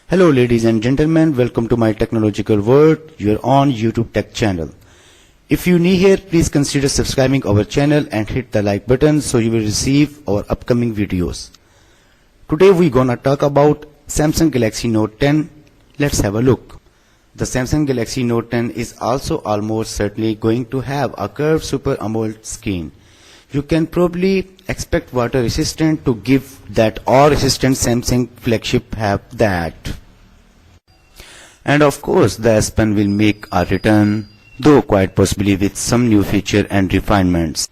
Hello ladies and gentlemen, welcome to my technological world, your own YouTube tech channel. If you're new here, please consider subscribing our channel and hit the like button so you will receive our upcoming videos. Today we're gonna talk about Samsung Galaxy Note 10. Let's have a look. The Samsung Galaxy Note 10 is also almost certainly going to have a curved Super AMOLED screen. You can probably expect water resistant to give that, or resistant Samsung flagship have that. And of course the S Pen will make a return, though quite possibly with some new feature and refinements.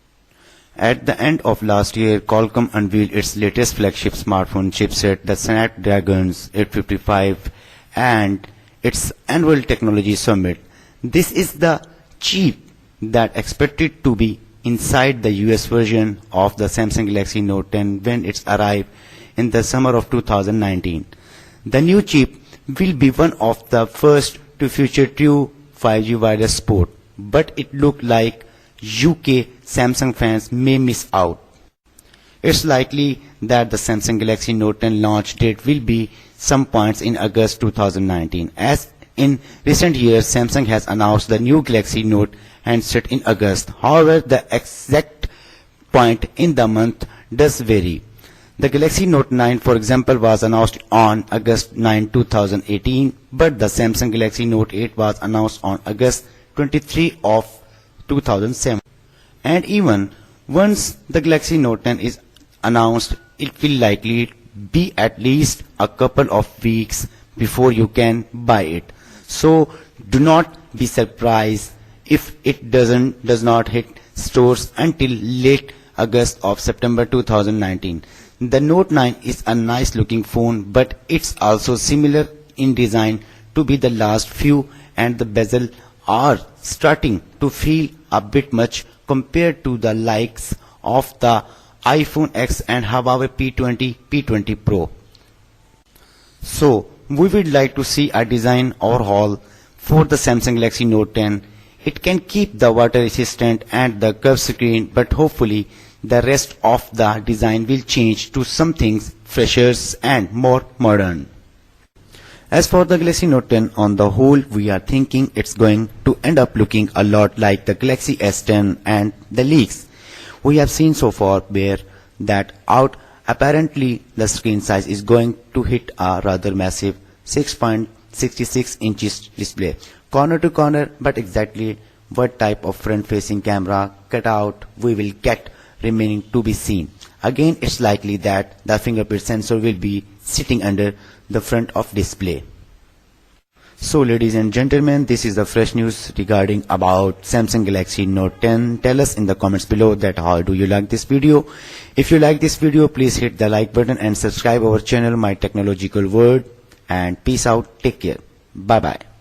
At the end of last year, Qualcomm unveiled its latest flagship smartphone chipset, the Snapdragon 855, and its annual technology summit. This is the chip that expected to be inside the US version of the Samsung Galaxy Note 10 when it's arrived in the summer of 2019. The new chip will be one of the first to feature true 5G wireless support, but it looks like UK Samsung fans may miss out. It's likely that the Samsung Galaxy Note 10 launch date will be some points in August 2019. As in recent years, Samsung has announced the new Galaxy Note handset in August. However, the exact point in the month does vary. The Galaxy Note 9, for example, was announced on August 9, 2018, but the Samsung Galaxy Note 8 was announced on August 23 of 2007. And even once the Galaxy Note 10 is announced, it will likely be at least a couple of weeks before you can buy it. So do not be surprised if it does not hit stores until late August of September 2019. The Note 9 is a nice looking phone, but it's also similar in design to be the last few, and the bezel are starting to feel a bit much compared to the likes of the iPhone X and Huawei P20 Pro. So we would like to see a design overhaul for the Samsung Galaxy Note 10. It can keep the water resistant and the curved screen, but hopefully the rest of the design will change to something fresher and more modern. As for the Galaxy Note 10 on the whole, we are thinking it's going to end up looking a lot like the Galaxy S10, and the leaks we have seen so far bear that out. Apparently the screen size is going to hit a rather massive 6.66 inches display, corner to corner, but exactly what type of front-facing camera cutout we will get remaining to be seen. Again, it's likely that the fingerprint sensor will be sitting under the front of display. So ladies and gentlemen, this is the fresh news regarding about Samsung Galaxy Note 10. Tell us in the comments below that how do you like this video. If you like this video, please hit the like button and subscribe our channel, My Technological World, and peace out. Take care. Bye bye.